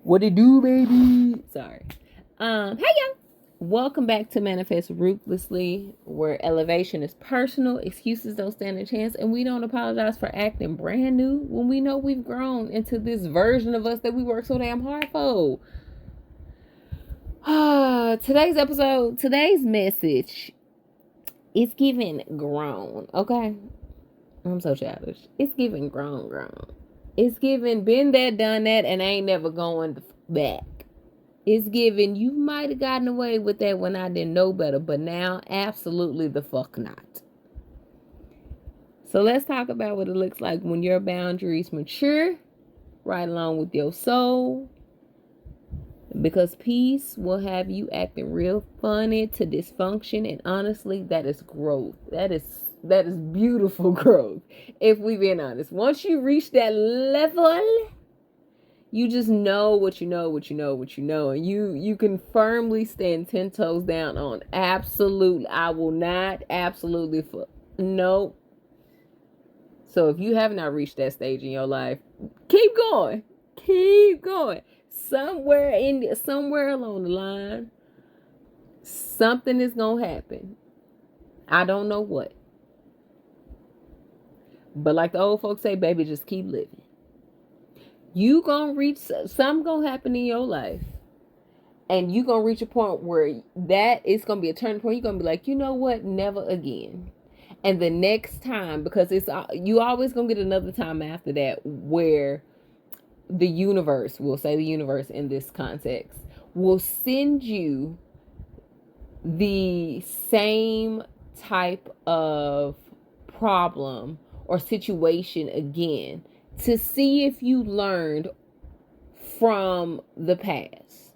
What it do, baby? Sorry. Hey y'all. Welcome back to Manifest Ruthlessly, where elevation is personal, excuses don't stand a chance, and we don't apologize for acting brand new when we know we've grown into this version of us that we work so damn hard for. Today's episode, today's message, it's giving grown, okay? I'm so childish. It's giving grown. It's giving been that, done that, and ain't never going back. It's giving you might have gotten away with that when I didn't know better, but now absolutely the fuck not. So let's talk about what it looks like when your boundaries mature, right along with your soul. Because peace will have you acting real funny to dysfunction, and honestly, that is growth. That is beautiful growth. If we being honest, once you reach that level, you just know what you know, and you can firmly stand 10 toes down on absolute. I will not absolutely no. So if you have not reached that stage in your life, keep going. Somewhere along the line, something is gonna happen. I don't know what. But like the old folks say, baby, just keep living. You gonna reach, something gonna happen in your life. And you gonna reach a point where that is gonna be a turning point. You're gonna be like, you know what? Never again. And the next time, because you always gonna get another time after that where the universe, we'll say the universe in this context, will send you the same type of problem or situation again to see if you learned from the past,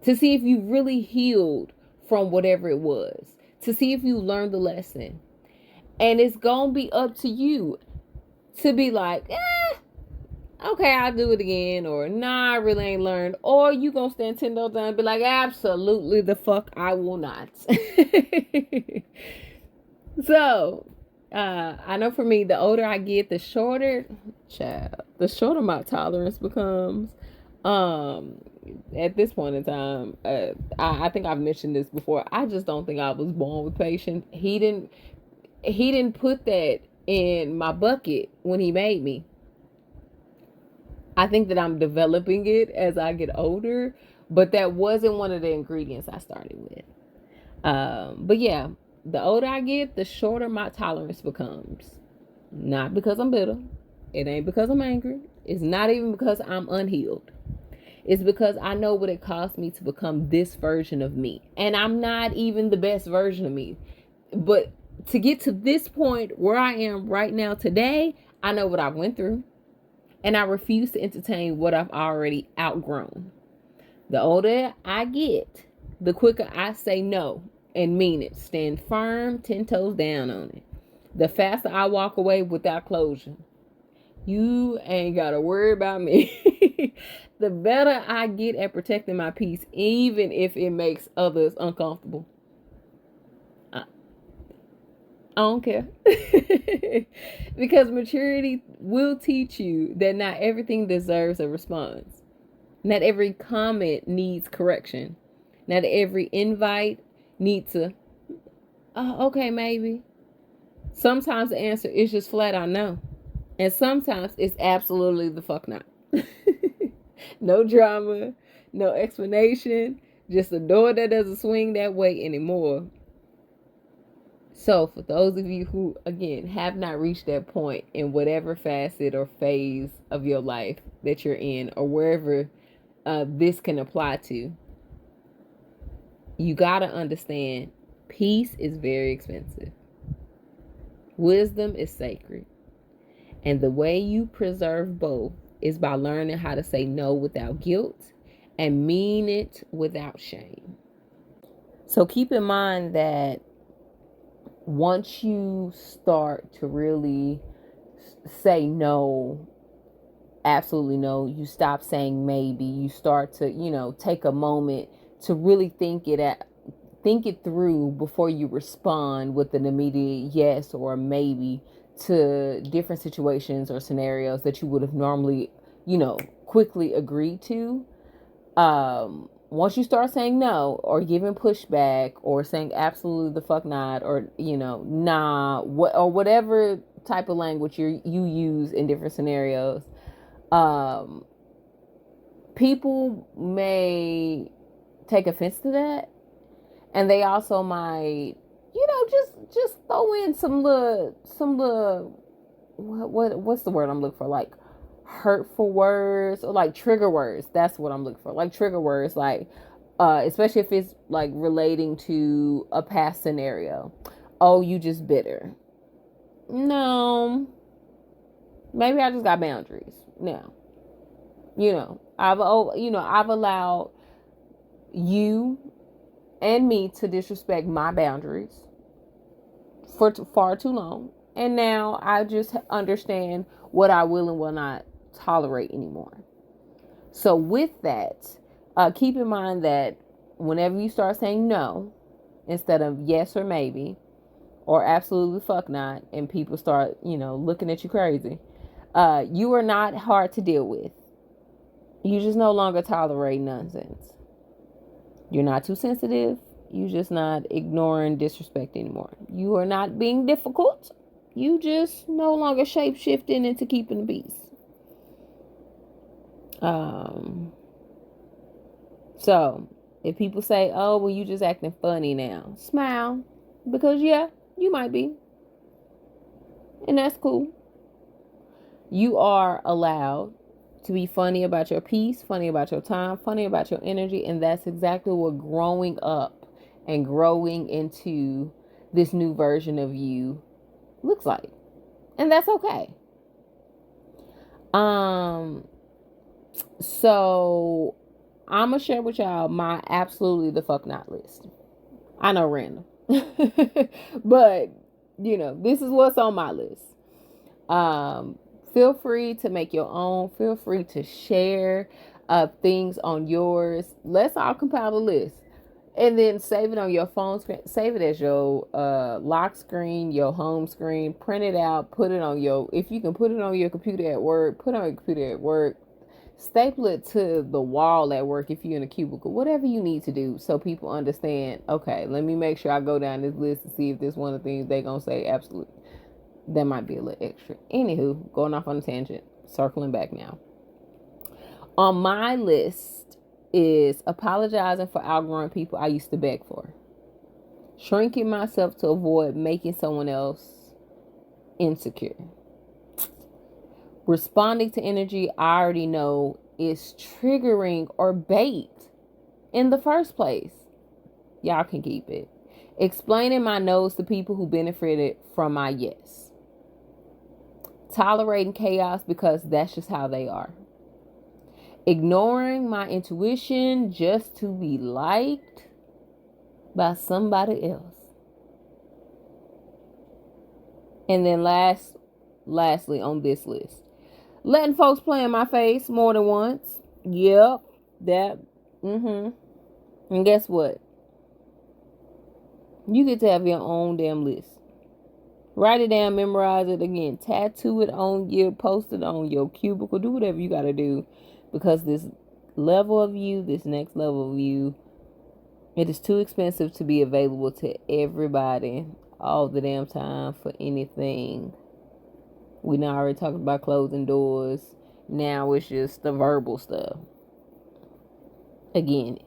to see if you really healed from whatever it was, to see if you learned the lesson. And it's gonna be up to you to be like, okay, I'll do it again, or nah, I really ain't learned, or you gonna stand 10 toes down and be like, absolutely the fuck I will not. So I know for me, the older I get, the shorter my tolerance becomes. At this point in time, I think I've mentioned this before. I just don't think I was born with patience. He didn't put that in my bucket when he made me. I think that I'm developing it as I get older, but that wasn't one of the ingredients I started with. But yeah, the older I get, the shorter my tolerance becomes. Not because I'm bitter. It ain't because I'm angry. It's not even because I'm unhealed. It's because I know what it cost me to become this version of me. And I'm not even the best version of me. But to get to this point where I am right now today, I know what I went through. And I refuse to entertain what I've already outgrown. The older I get, the quicker I say no and mean it. Stand firm, 10 toes down on it. The faster I walk away without closure. You ain't got to worry about me. The better I get at protecting my peace, even if it makes others uncomfortable. I don't care. Because maturity will teach you that not everything deserves a response. Not every comment needs correction. Not every invite needs a, oh, okay, maybe. Sometimes the answer is just flat out no. And sometimes it's absolutely the fuck not. No drama, no explanation, just a door that doesn't swing that way anymore. So for those of you who, again, have not reached that point in whatever facet or phase of your life that you're in, or wherever this can apply to, you got to understand peace is very expensive. Wisdom is sacred. And the way you preserve both is by learning how to say no without guilt and mean it without shame. So keep in mind that once you start to really say no, absolutely no, you stop saying maybe, you start to, take a moment to really think it through before you respond with an immediate yes or maybe to different situations or scenarios that you would have normally, quickly agreed to. Once you start saying no or giving pushback or saying absolutely the fuck not, or, nah, or whatever type of language you use in different scenarios, um, people may take offense to that. And they also might, just throw in some little, what's the word I'm looking for? Like hurtful words or like trigger words. That's what I'm looking for. Like trigger words, like, especially if it's like relating to a past scenario. Oh, you just bitter. No, maybe I just got boundaries. No, I've allowed you and me to disrespect my boundaries for far too long. And now I just understand what I will and will not tolerate anymore. So with that, keep in mind that whenever you start saying no instead of yes or maybe or absolutely fuck not, and people start, looking at you crazy, you are not hard to deal with. You just no longer tolerate nonsense. You're not too sensitive. You just not ignoring disrespect anymore. You are not being difficult. You just no longer shape shifting into keeping the peace. So if people say, "Oh, well, you just acting funny now," smile, because yeah, you might be, and that's cool. You are allowed to be funny about your peace, funny about your time, funny about your energy, and that's exactly what growing up and growing into this new version of you looks like. And that's okay. So I'm gonna share with y'all my absolutely the fuck not list. I know, random. But this is what's on my list. Feel free to make your own. Feel free to share things on yours. Let's all compile the list. And then save it on your phone screen. Save it as your lock screen, your home screen. Print it out. Put it on if you can put it on your computer at work, put it on your computer at work. Staple it to the wall at work if you're in a cubicle. Whatever you need to do so people understand, okay, let me make sure I go down this list to see if this one of the things they're going to say absolutely. That might be a little extra. Anywho, going off on a tangent. Circling back now. On my list is apologizing for outgrowing people I used to beg for. Shrinking myself to avoid making someone else insecure. Responding to energy I already know is triggering or bait in the first place. Y'all can keep it. Explaining my no's to people who benefited from my yes. Tolerating chaos because that's just how they are. Ignoring my intuition just to be liked by somebody else. And then lastly on this list, letting folks play in my face more than once. Yep. That. And guess what? You get to have your own damn list. Write it down, memorize it again. Tattoo it on you, post it on your cubicle. Do whatever you got to do. Because this level of you, this next level of you, it is too expensive to be available to everybody all the damn time for anything. We now already talked about closing doors. Now it's just the verbal stuff. Again,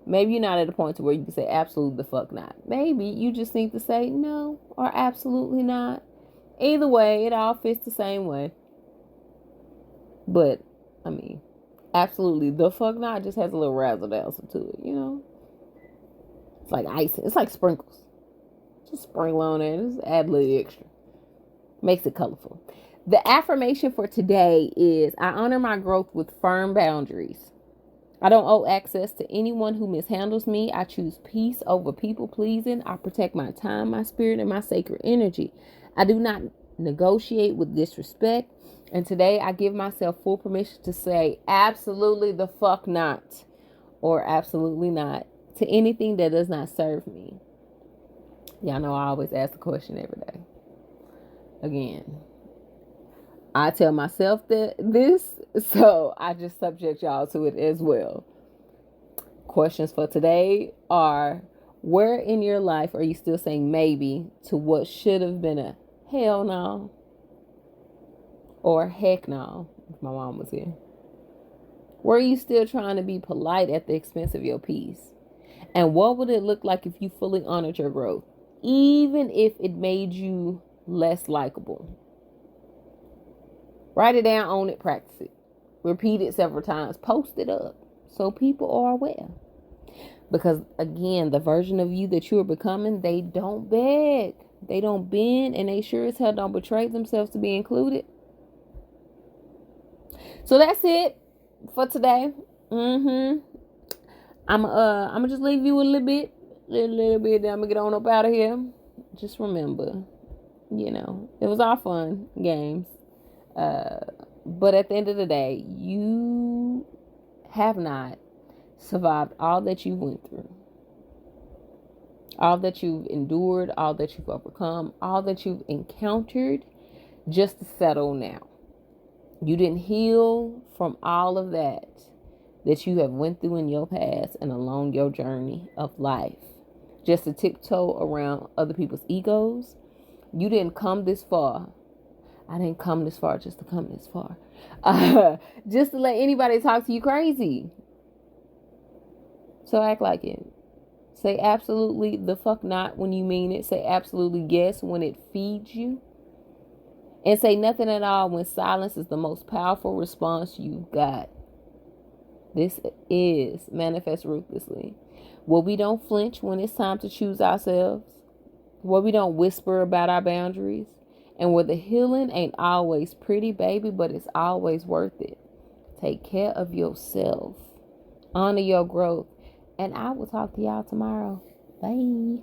maybe you're not at a point to where you can say absolutely the fuck not. Maybe you just need to say no or absolutely not. Either way, it all fits the same way. But, absolutely the fuck not just has a little razzle dazzle to it, It's like icing. It's like sprinkles. Just sprinkle on there. Just add a little extra. Makes it colorful. The affirmation for today is I honor my growth with firm boundaries. I don't owe access to anyone who mishandles me. I choose peace over people pleasing. I protect my time, my spirit, and my sacred energy. I do not negotiate with disrespect. And today I give myself full permission to say absolutely the fuck not, or absolutely not, to anything that does not serve me. Y'all know I always ask the question every day. Again, I tell myself this, so I just subject y'all to it as well. questions for today are, where in your life are you still saying maybe to what should have been a hell no or heck no if my mom was here? Where are you still trying to be polite at the expense of your peace? And what would it look like if you fully honored your growth, even if it made you less likable? Write it down, own it, practice it. Repeat it several times. Post it up so people are aware. Because again, the version of you that you are becoming, they don't beg, they don't bend, and they sure as hell don't betray themselves to be included. So that's it for today. I'm gonna just leave you a little bit. Then I'm gonna get on up out of here. Just remember, it was all fun games. But at the end of the day, you have not survived all that you went through, all that you've endured, all that you've overcome, all that you've encountered just to settle now. You didn't heal from all of that you have went through in your past and along your journey of life just to tiptoe around other people's egos. You didn't come this far. I didn't come this far just to come this far. Just to let anybody talk to you crazy. So act like it. Say absolutely the fuck not when you mean it. Say absolutely yes when it feeds you. And say nothing at all when silence is the most powerful response you've got. This is Manifest Ruthlessly. Where we don't flinch when it's time to choose ourselves. Where we don't whisper about our boundaries. And where the healing ain't always pretty, baby, but it's always worth it. Take care of yourself. Honor your growth. And I will talk to y'all tomorrow. Bye.